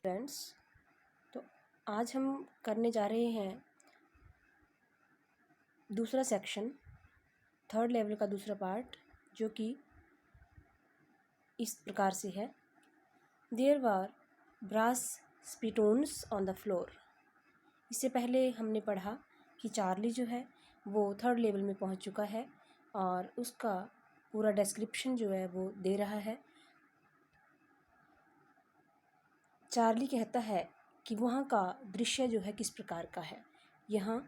Friends, तो आज हम करने जा रहे हैं दूसरा सेक्शन, थर्ड लेवल का दूसरा पार्ट, जो कि इस प्रकार से है। There were brass spittoons on the floor. इससे पहले हमने पढ़ा कि चार्ली जो है वो थर्ड लेवल में पहुंच चुका है और उसका पूरा डिस्क्रिप्शन जो है वो दे रहा है। चार्ली कहता है कि वहाँ का दृश्य जो है किस प्रकार का है। यहाँ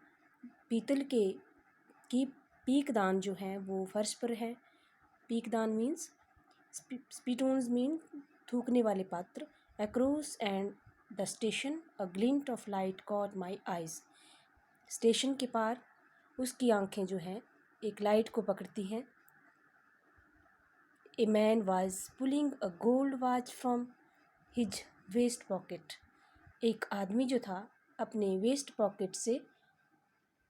पीतल की पीकदान जो है वो फर्श पर है। पीकदान मीन्स स्पिटोन्स मीन थूकने वाले पात्र। Across and the station a glint of light caught my eyes. Station के पार उसकी आंखें जो हैं एक लाइट को पकड़ती हैं। A man was pulling a gold watch from his waist pocket. एक आदमी जो था अपने वेस्ट पॉकेट से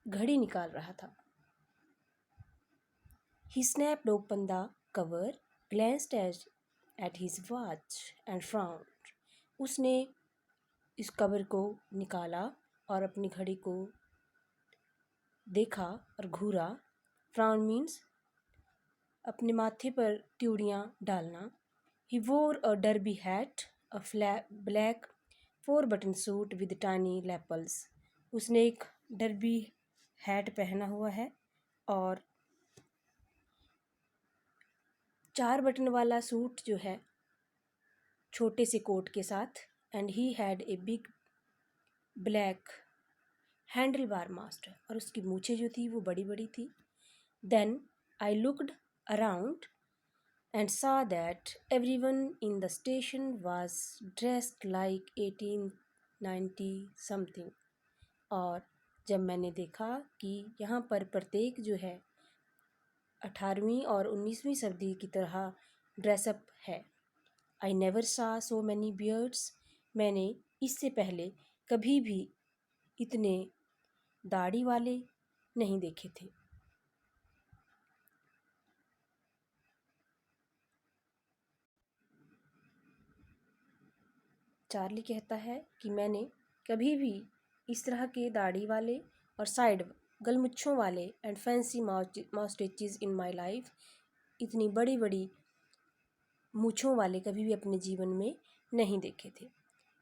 घड़ी निकाल रहा था। He snapped open the cover, glanced at his watch and frowned. उसने इस कवर को निकाला और अपनी घड़ी को देखा और घूरा। Frown means अपने माथे पर त्योड़ियाँ डालना। He wore a derby hat, a black 4-button suit with tiny lapels. उसने एक डर्बी हैट पहना हुआ है और 4 बटन वाला सूट जो है छोटे से कोट के साथ। And he had a big black handlebar moustache, और उसकी मूछें जो थी वो बड़ी बड़ी थी। Then I looked around and saw that everyone in the station was dressed like 1890 something. और जब मैंने देखा कि यहाँ पर प्रत्येक जो है 18वीं और 19वीं सदी की तरह ड्रेसअप है। आई नेवर सा सो मैनी बियर्ड्स। मैंने इससे पहले कभी भी इतने दाढ़ी वाले नहीं देखे थे। चार्ली कहता है कि मैंने कभी भी इस तरह के दाढ़ी वाले और साइड गलमुच्छों वाले and fancy moustaches in my life, इतनी बड़ी बड़ी मूछों वाले कभी भी अपने जीवन में नहीं देखे थे।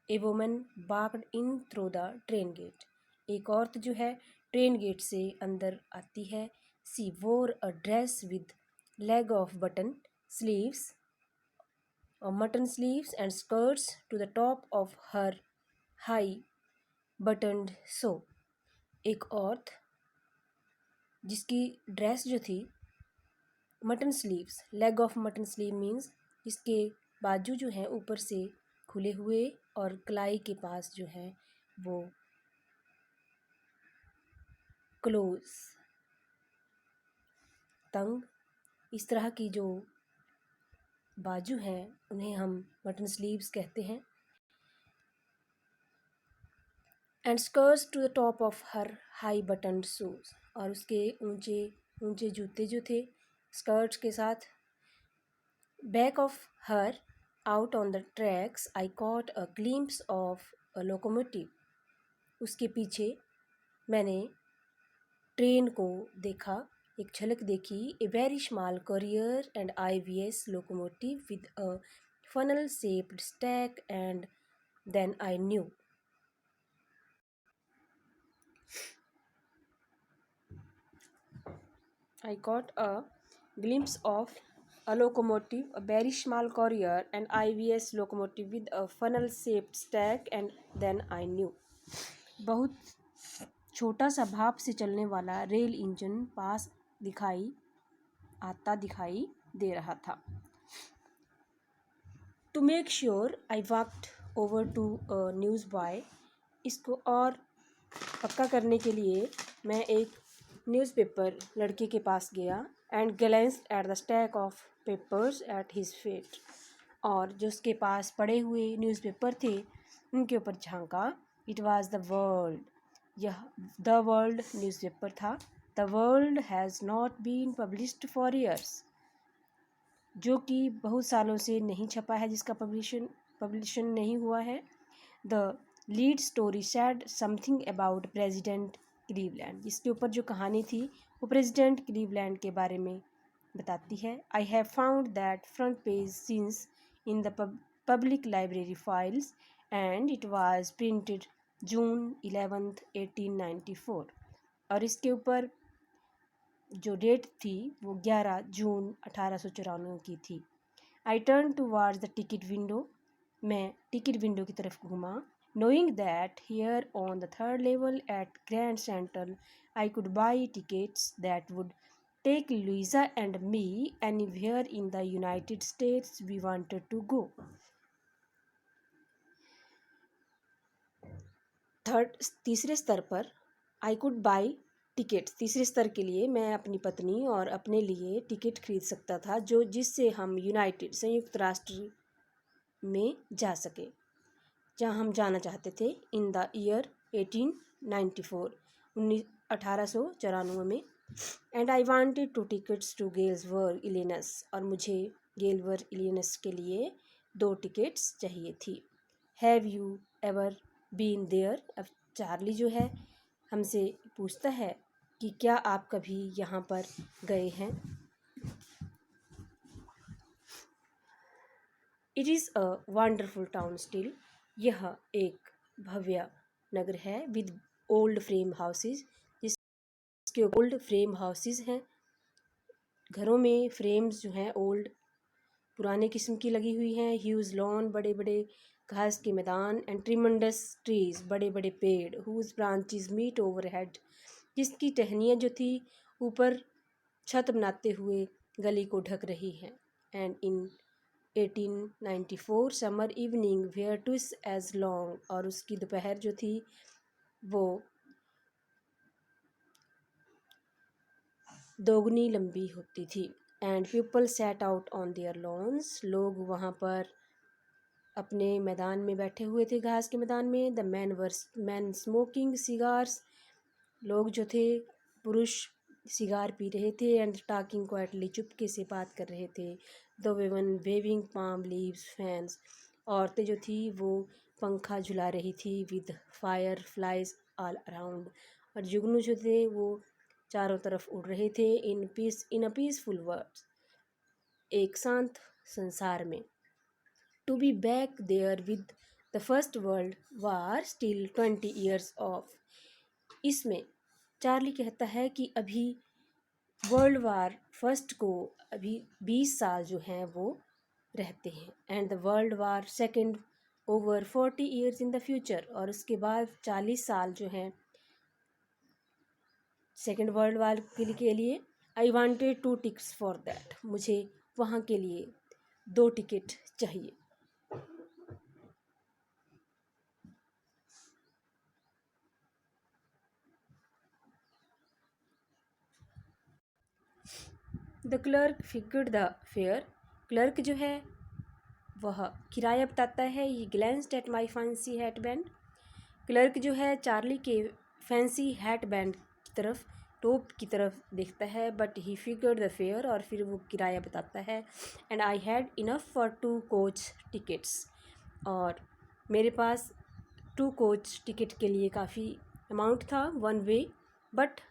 A woman walked in through the train gate. एक औरत जो है ट्रेन गेट से अंदर आती है। She wore a dress with leg of button sleeves or mutton sleeves and skirts to the top of her high buttoned so. एक औरत जिसकी ड्रेस जो थी mutton sleeves, leg of mutton sleeve means जिसके बाजू जो हैं ऊपर से खुले हुए और कलाई के पास जो है वो क्लोज तंग, इस तरह की जो बाजू हैं उन्हें हम मटन स्लीव्स कहते हैं। And skirts to the top of her high button shoes, और उसके ऊंचे ऊंचे जूते जो थे स्कर्ट्स के साथ। Back of her out on the tracks I caught a glimpse of a locomotive. उसके पीछे मैंने ट्रेन को देखा, एक झलक देखी। A very small courier and IVS locomotive with a funnel shaped stack, and then I knew. I caught a glimpse of a locomotive, a very small courier, and IVS locomotive with a funnel-shaped stack, and then I knew. बहुत छोटा सा भाप से चलने वाला rail engine पास दिखाई दे रहा था। To make sure, I walked over to a newsboy. इसको और पक्का करने के लिए मैं एक न्यूज़पेपर लड़के के पास गया। And glanced at the stack of papers at his feet. और जो उसके पास पड़े हुए न्यूज़पेपर थे उनके ऊपर झांका। It was the world. यह द वर्ल्ड न्यूज़पेपर था। The world has not been published for years, जो कि बहुत सालों से नहीं छपा है, जिसका पब्लिशन नहीं हुआ है। The lead story sad something about president Cleveland, जिसके ऊपर जो कहानी थी वो प्रेजिडेंट क्लीवलैंड के बारे में बताती है. I have found that front page scenes in the public library files and it was printed June 11th 1894. और इसके ऊपर जो डेट थी वो 11 जून 1894 की थी. I turn towards the ticket window, मैं टिकट विंडो की तरफ घूमा. Knowing that here on the third level at Grand Central I could buy tickets that would take Louisa and me anywhere in the United States we wanted to go. तीसरे स्तर पर I could buy tickets, तीसरे स्तर के लिए मैं अपनी पत्नी और अपने लिए टिकट खरीद सकता था जिससे हम संयुक्त राष्ट्र में जा सके, जहाँ हम जाना चाहते थे. इन द ईयर 1894, 1894 में. And I wanted two tickets to Galesburg Illinois, और मुझे गेलवर्ग इलिनस के लिए 2 टिकट्स चाहिए थी. Have you ever been there, अब चार्ली जो है हमसे पूछता है कि क्या आप कभी यहाँ पर गए हैं. It is a wonderful town still, यह एक भव्य नगर है. विद ओल्ड फ्रेम हाउसेज, जिसके ओल्ड फ्रेम हाउसेज हैं, घरों में फ्रेम्स जो हैं ओल्ड पुराने किस्म की लगी हुई हैं. ह्यूज लॉन, बड़े बड़े घास के मैदान. एंड ट्रिमंडस ट्रीज, बड़े बड़े पेड़. हुज ब्रांचेस मीट ओवरहेड, जिसकी टहनियाँ जो थी ऊपर छत बनाते हुए गली को ढक रही हैं. And in 1894 summer evening were twice as long, और उसकी दोपहर जो थी वो दोगुनी लंबी होती थी. And people sat out on their lawns, लोग वहाँ पर अपने मैदान में बैठे हुए थे, घास के मैदान में. द मैन स्मोकिंग सिगार्स, लोग जो थे पुरुष सिगार पी रहे थे. एंड टॉकिंग क्वाइटली, चुपके से बात कर रहे थे. The women waving palm leaves fans, औरतें जो थी वो पंखा झुला रही थी. With fireflies all around, और जुगनू जो थे वो चारों तरफ उड़ रहे थे. इन अ पीसफुल वर्ल्ड, एक शांत संसार में. To be back there with the first world war still 20 years off, इसमें चार्ली कहता है कि अभी वर्ल्ड वार फर्स्ट को अभी 20 साल जो हैं वो रहते हैं. And the world war second over 40 years in the future, और उसके बाद 40 साल जो हैं सेकेंड वर्ल्ड वार के लिए. I wanted 2 tickets for that, मुझे वहाँ के लिए 2 टिकट चाहिए. The clerk figured the fare, clerk जो है वह किराया बताता है. ये glanced at my fancy hat band, clerk जो है चार्ली के फैंसी हैट बैंड की तरफ, टोप की तरफ देखता है. But he figured the fair, और फिर वो किराया बताता है. And I had enough for 2 coach tickets, और मेरे पास 2 coach टिकट के लिए काफ़ी अमाउंट था, 1 way. But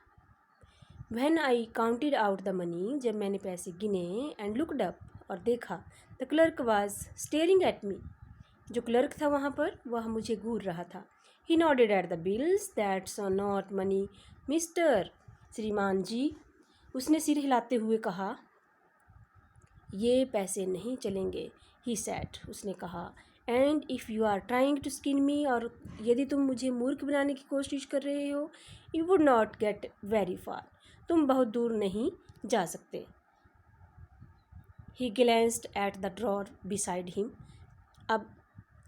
when I counted out the money, जब मैंने पैसे गिने. एंड लुकड अप, और देखा. The clerk was staring at me, जो क्लर्क था वहाँ पर वह मुझे घूर रहा था. He nodded at the bills. That's not money mister, श्रीमान जी, उसने सिर हिलाते हुए कहा. ये पैसे नहीं चलेंगे. ही सैड, उसने कहा. And if you are trying to skin me, और यदि तुम मुझे मूर्ख बनाने की कोशिश कर रहे हो, you would not get very far, तुम बहुत दूर नहीं जा सकते. He glanced at the drawer beside him, अब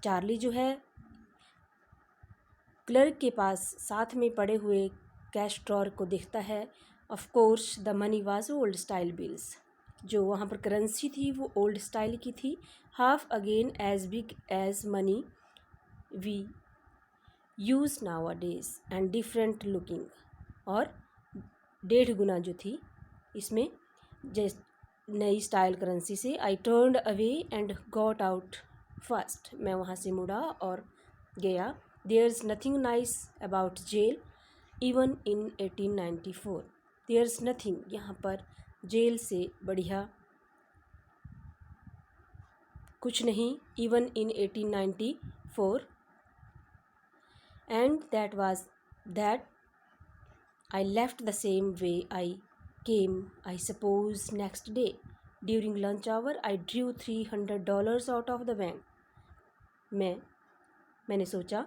चार्ली जो है क्लर्क के पास साथ में पड़े हुए कैश ड्रॉर को देखता है. Of course the money was old style bills, जो वहाँ पर करेंसी थी वो ओल्ड स्टाइल की थी. Half again as big as money we use nowadays and different looking, और 1.5 गुना जो थी इसमें नई स्टाइल करेंसी से. I turned away and got out first, मैं वहाँ से मुड़ा और गया। There's nothing nice about jail even in 1894. There's nothing, यहाँ पर जेल से बढ़िया कुछ नहीं, even in 1894, and that was that I left the same way I came, I suppose, next day. During lunch hour, I drew $300 out of the bank. मैंने सोचा,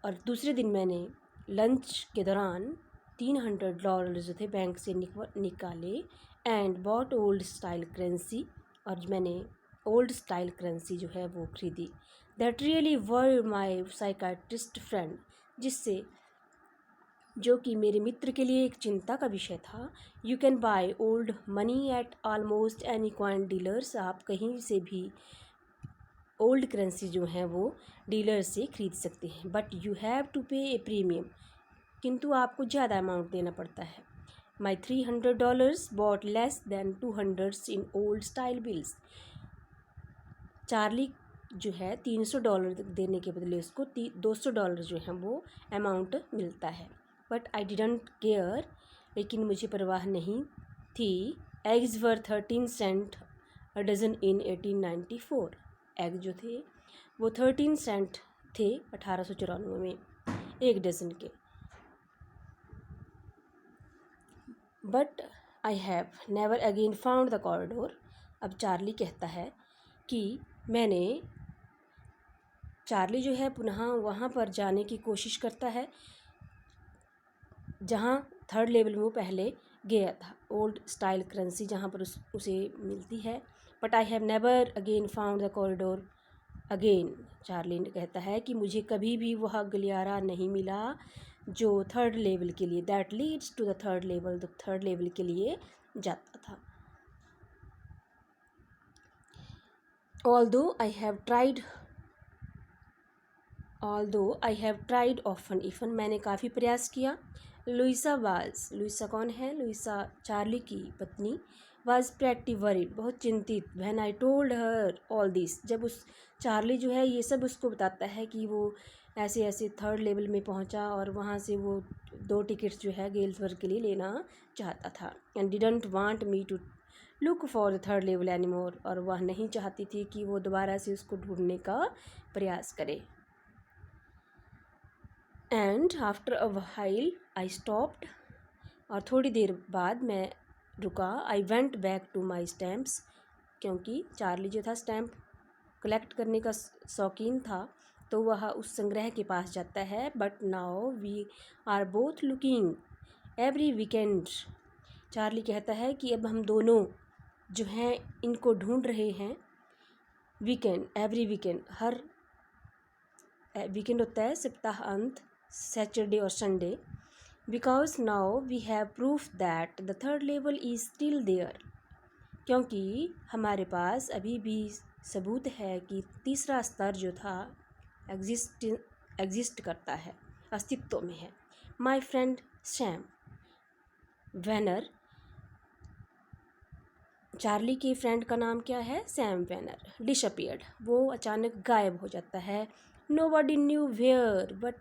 और दूसरे दिन मैंने लंच के दौरान $300 जो थे बैंक से निकाले, and bought old style currency, और मैंने ओल्ड स्टाइल करेंसी जो है वो खरीदी। That really were my psychiatrist friend, जिससे जो कि मेरे मित्र के लिए एक चिंता का विषय था। You can by old money at almost any coin dealers, आप कहीं से भी ओल्ड करेंसी जो है वो डीलर से खरीद सकते हैं, बट यू हैव टू पे ए प्रीमियम, किंतु आपको ज़्यादा अमाउंट देना पड़ता है। My $300 bought less than 200 in old style bills. Charlie जो है $300 देने के बदले उसको $200 जो है वो अमाउंट मिलता है। बट आई डिडंट केयर, लेकिन मुझे परवाह नहीं थी। Eggs were 13 cent a dozen in 1894। Egg जो थे वो 13 सेंट थे 1894 में एक डजन के। But I have never again found the corridor. अब चार्ली कहता है कि चार्ली जो है पुनः वहाँ पर जाने की कोशिश करता है जहाँ थर्ड लेवल में वो पहले गया था, ओल्ड स्टाइल करेंसी जहाँ पर उसे मिलती है। But I have never again found the corridor again. Charlie ने कहता है कि मुझे कभी भी वह गलियारा नहीं मिला जो थर्ड लेवल के लिए, that leads to the third level, the third level के लिए जाता था। Although I have tried often, even मैंने काफ़ी प्रयास किया। लुइसा कौन है? लुइसा चार्ली की पत्नी। was pretty worried, बहुत चिंतित। when I told her all this, जब उस चार्ली जो है ये सब उसको बताता है कि वो ऐसे ऐसे थर्ड लेवल में पहुंचा और वहाँ से वो 2 टिकट्स जो है गेल्सबर्ग के लिए लेना चाहता था। and didn't want me to look for the third level anymore, और वह नहीं चाहती थी कि वो दोबारा से उसको ढूंढने का प्रयास करे। And after a while I stopped, और थोड़ी देर बाद मैं रुका। I went back to my stamps, क्योंकि चार्ली जो था स्टैम्प कलेक्ट करने का शौकीन था, तो वह उस संग्रह के पास जाता है। But now we are both looking every weekend. Charlie कहता है कि अब हम दोनों जो हैं इनको ढूंढ रहे हैं। वीकेंड, एवरी वीकेंड, हर वीकेंड होता है सप्ताह अंत, सैटरडे और Sunday. Because now we have proof that the third level is still there, क्योंकि हमारे पास अभी भी सबूत है कि तीसरा स्तर जो था एग्जिस्ट करता है, अस्तित्व में है। My friend Sam Vanern, Charlie के फ्रेंड का नाम क्या है? Sam Vanern. डिसअपीयर्ड, वो अचानक गायब हो जाता है। नोबडी न्यू वेयर, बट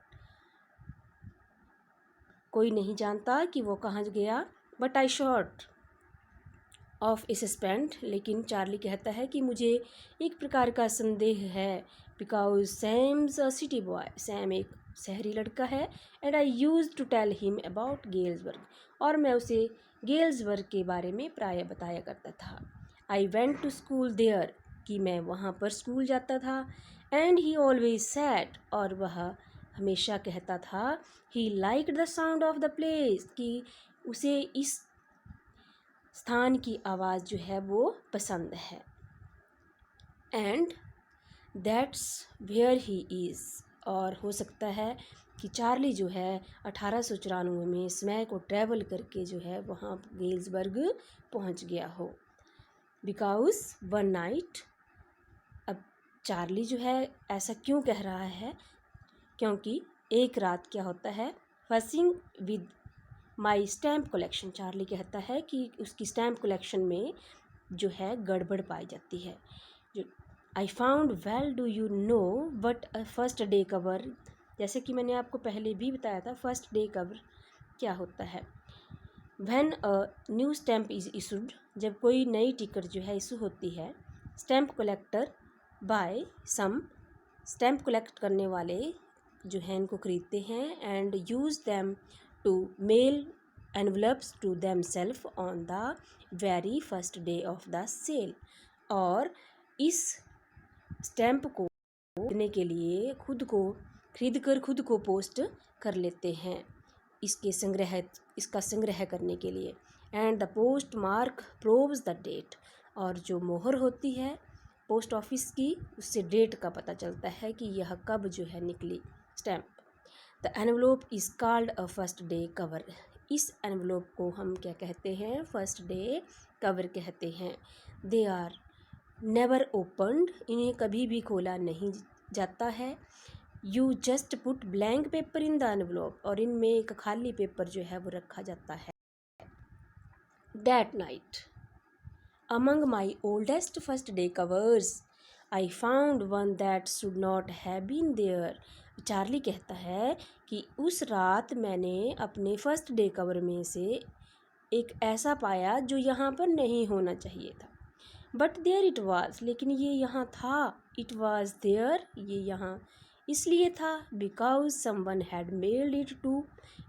कोई नहीं जानता कि वो कहाँ गया। But I sort of a suspend, लेकिन चार्ली कहता है कि मुझे एक प्रकार का संदेह है। Because Sam's a city boy, Sam एक शहरी लड़का है। And I used to tell him about Galesburg, और मैं उसे गेल्सबर्ग के बारे में प्रायः बताया करता था। I went to school there, कि मैं वहाँ पर स्कूल जाता था। एंड ही ऑलवेज सैड, और वह हमेशा कहता था he liked the sound of the place, कि उसे इस स्थान की आवाज़ जो है वो पसंद है। And that's where he is, और हो सकता है कि चार्ली जो है 1894 में समय को ट्रैवल करके जो है वहाँ गेल्सबर्ग पहुँच गया हो। बिकॉज वन नाइट, अब चार्ली जो है ऐसा क्यों कह रहा है? क्योंकि एक रात क्या होता है, fussing with my stamp collection, Charlie कहता है कि उसकी स्टैम्प कलेक्शन में जो है गड़बड़ पाई जाती है। जो I found well do you know but first day cover, जैसे कि मैंने आपको पहले भी बताया था फर्स्ट डे कवर क्या होता है। When a new stamp is issued, जब कोई नई टिकट जो है इशू होती है, stamp collector buy some, stamp collect करने वाले जो हैं इनको खरीदते हैं, and use them to mail envelopes to them self on the very first day of the sale, और इस स्टैम्प को खरीदने के लिए खरीद कर खुद को पोस्ट कर लेते हैं इसका संग्रह करने के लिए। And the post mark proves the date, और जो मोहर होती है पोस्ट ऑफिस की उससे डेट का पता चलता है कि यह कब जो है निकली stamp. The envelope is called a first day cover, इस एनवलोप को हम क्या कहते हैं, फर्स्ट डे कवर कहते हैं। दे आर नेवर ओपनड, इन्हें कभी भी खोला नहीं जाता है। You just put blank paper in the envelope, और इनमें एक खाली पेपर जो है वो रखा जाता है। That night among my oldest first day covers I found one that should not have been there, Charlie कहता है कि उस रात मैंने अपने फर्स्ट डे कवर में से एक ऐसा पाया जो यहाँ पर नहीं होना चाहिए था। बट देयर इट वाज, लेकिन ये यहाँ था। इट वाज देयर, ये यहाँ इसलिए था because someone had mailed it to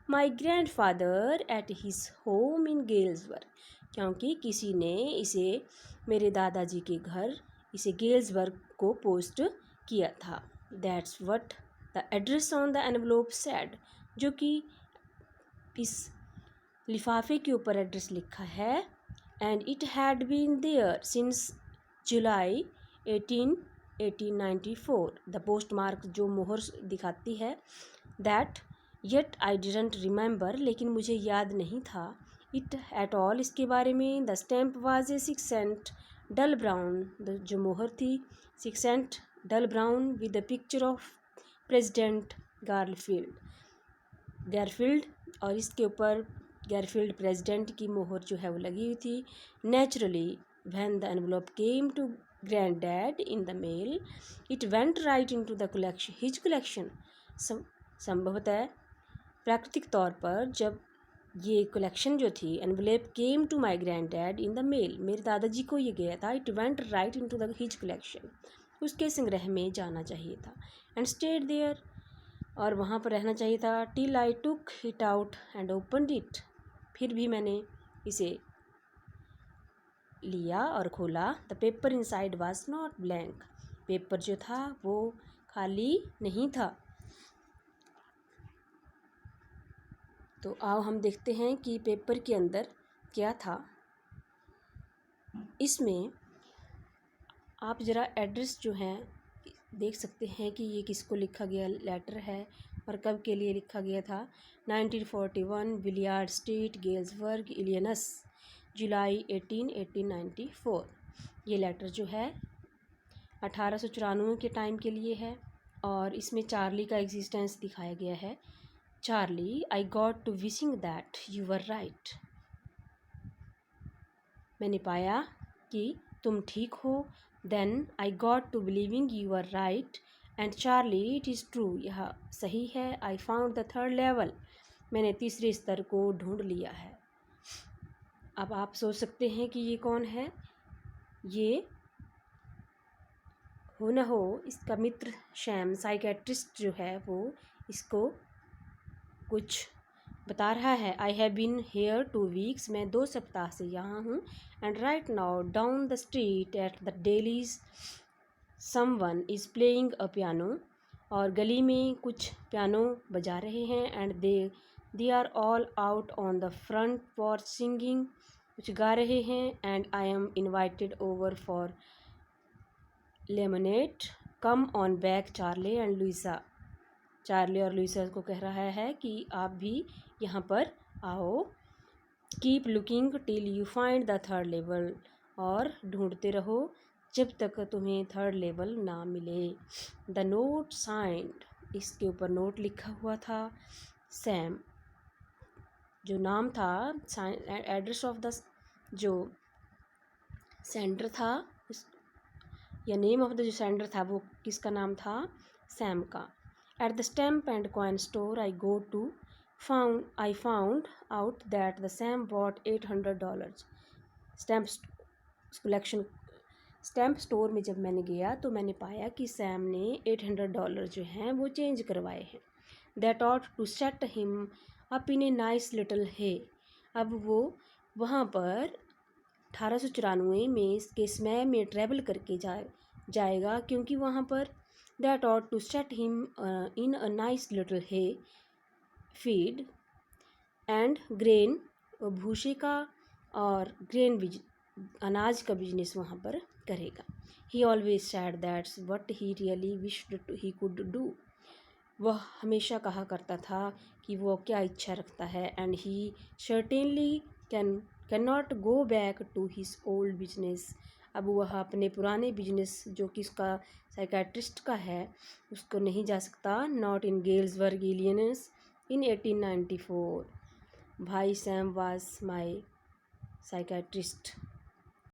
my grandfather at his home in Galesburg, क्योंकि किसी ने इसे मेरे दादाजी के घर इसे गेल्सबर्ग को पोस्ट किया था। That's what the address on the envelope said, जो कि इस लिफाफे के ऊपर एड्रेस लिखा है। And it had been there since July 1894, the post mark जो मोहर दिखाती है। That yet I didn't remember, लेकिन मुझे याद नहीं था। इट एट ऑल, इसके बारे में। The stamp was a 6 cent dull brown, जो मोहर थी 6 cent dull brown with the picture of President Garfield, और इसके ऊपर गारफील्ड प्रेसिडेंट की मोहर जो है वो लगी हुई थी। Naturally when the envelope came to grand dad in the mail it went right in to the collection his collection, संभवतः प्राकृतिक तौर पर जब ये कलेक्शन जो थी, envelope came to my grand dad in the mail, मेरे दादाजी को ये गया था। It went right in to the his collection, उसके संग्रह में जाना चाहिए था। एंड स्टेड देयर, और वहाँ पर रहना चाहिए था। Till I took it out and opened it, फिर भी मैंने इसे लिया और खोला। The paper inside was not blank, paper जो था वो खाली नहीं था। तो आओ हम देखते हैं कि पेपर के अंदर क्या था। इसमें आप ज़रा एड्रेस जो है देख सकते हैं कि ये किसको लिखा गया लेटर है और कब के लिए लिखा गया था। 1941 विलियार्ड स्ट्रीट गेल्सबर्ग इलियनस, जुलाई 1894। ये लेटर जो है 1894 के टाइम के लिए है, और इसमें चार्ली का एग्जिस्टेंस दिखाया गया है। Charlie, I got to wishing that you were right, मैंने पाया कि तुम ठीक हो। Then I got to believing you are right, and Charlie it is true, यह सही है। I found the third level, मैंने तीसरे स्तर को ढूंढ लिया है। अब आप सोच सकते हैं कि ये कौन है। ये हो न हो इसका मित्र शैम, साइकेट्रिस्ट जो है वो इसको कुछ बता रहा है। I have been here 2 weeks, मैं 2 सप्ताह से यहाँ हूँ। And right now down the street at the Dalys someone is playing a piano, और गली में कुछ पियानो बजा रहे हैं। And they are all out on the front for singing, कुछ गा रहे हैं। And I am invited over for lemonade, come on back Charlie and Louisa, Charlie और लुइसा को कह रहा है कि आप भी यहाँ पर आओ। Keep looking till you find the third level, और ढूंढते रहो जब तक तुम्हें थर्ड लेवल ना मिले। द नोट साइंड, इसके ऊपर नोट लिखा हुआ था। सैम जो नाम था, एड्रेस ऑफ द जो सेंटर था, या नेम ऑफ द जो सेंडर था वो किसका नाम था, सैम का। At the stamp and coin store I go to found out that the Sam bought $800। Stamp store में जब मैंने गया तो मैंने पाया कि सैम ने $800 जो हैं वो चेंज करवाए हैं। That ought to set him up in a nice little hay. अब वो वहाँ पर 1894 में के समय में ट्रैवल करके जाएगा, क्योंकि वहाँ पर that ought to set him in a nice little hay feed and grain, भूसे का और अनाज का बिजनेस वहाँ पर करेगा। He always said that's what he really wished he could do. वह हमेशा कहा करता था कि वो क्या इच्छा रखता है। And he certainly can not go back to his old business. अब वह अपने पुराने बिजनेस जो कि उसका साइकेट्रिस्ट का है उसको नहीं जा सकता। नॉट इन गेल्सबर्ग इलियंस इन 1894। भाई सैम वाज माई साइकेट्रिस्ट।